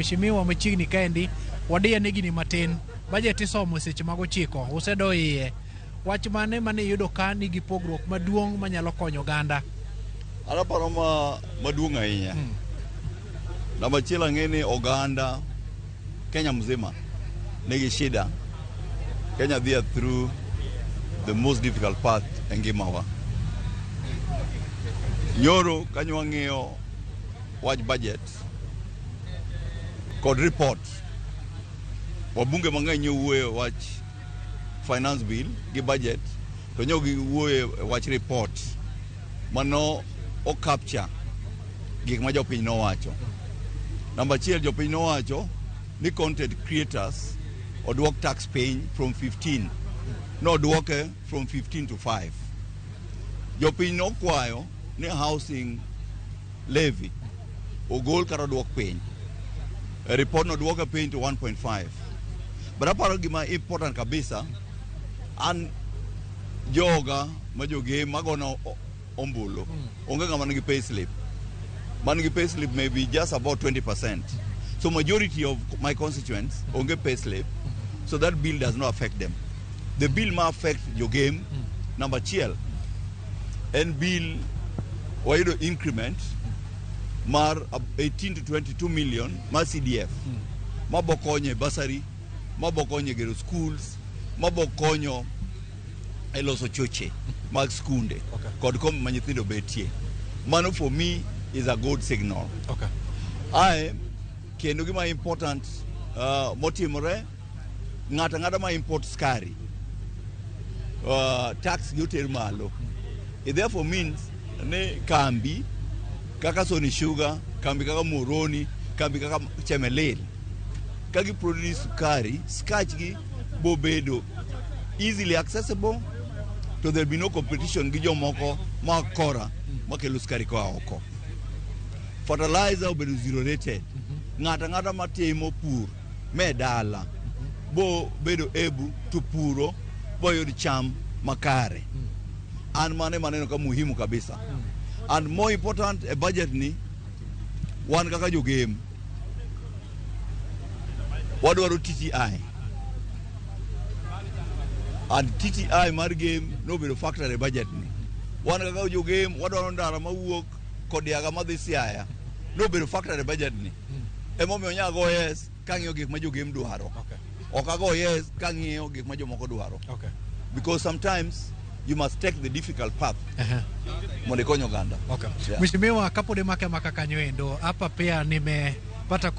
Mheshimiwa machiegni kaendi wadiya nigi ni matin budget isomo seche mago chiko usedo iye wach mane yudo ka nigi pogruok maduong' manyalo konyo oganda. Anaparo maduong' ahinya. Namba chiela ng'eni oganda Kenya mzima nigi shida. Kenya dhia through the most difficult path e ngimawa. Nyoro kanyo wang'iyo wach budget kod report wabunge mang'eny wuoye wach finance bill gi budget to nyogi wuoye wach report mano o capture gik ma jopiny no wacho. Namba chiel jopiny no wacho ni content creators odwok tax piny from 15 no odwoke from 15 to 5. Jopiny no kwayo ni housing levy ogol kata odwok piny. A report no odwoke piny to 1.5. But aparo gima important kabisa an joga ma joge magona ombulu onge ngama nigi pay slip. Manigi pay slip may be just about 20%. So majority of my constituents onge pay slip, so that bill does not affect them. The bill may affect your game. Number chiel and bill wayudo increment mar 18 to 22 million marCDF mabokonye bursary, mabokonye gero schools, mabokonyo eloso choche mag skunde kod kom manyithindo betie. Mano for me is a good signal. I kendo gima important motimore ng'ata ma import skari tax yoter malo. It therefore means ne kambi kaka Sony Sugar, kambi kaka Moroni, kambi kaka Chemelil kagi produce sukari, scratch gi bobedo easily accessible, so there will be no competition gi jomoko ma kora makelo sukari kwa oko. Fertilizer obedo zero rated. Ng'ata matimo pur medala bo bedo ebu to puro bo yud cham makare. And maneno ka muhimu kabisa. And more important, a budget ni wan kaka jo game wadwaro TTI. And TTI mar game no bedo factor e budget ni. Wan kaka jo game wadwaro ndara mawuok kod yaga madhi Siaya no bedo factor e budget ni. Emomiyo nyago yes kang'iyo gik ma jo game dwaro. Okago yes kang'iyo gik ma jomoko dwaro. Because sometimes you must take the difficult path. Mondo konyo oganda. Mheshimiwa kapode make makakanyo endo hapa pia nimepata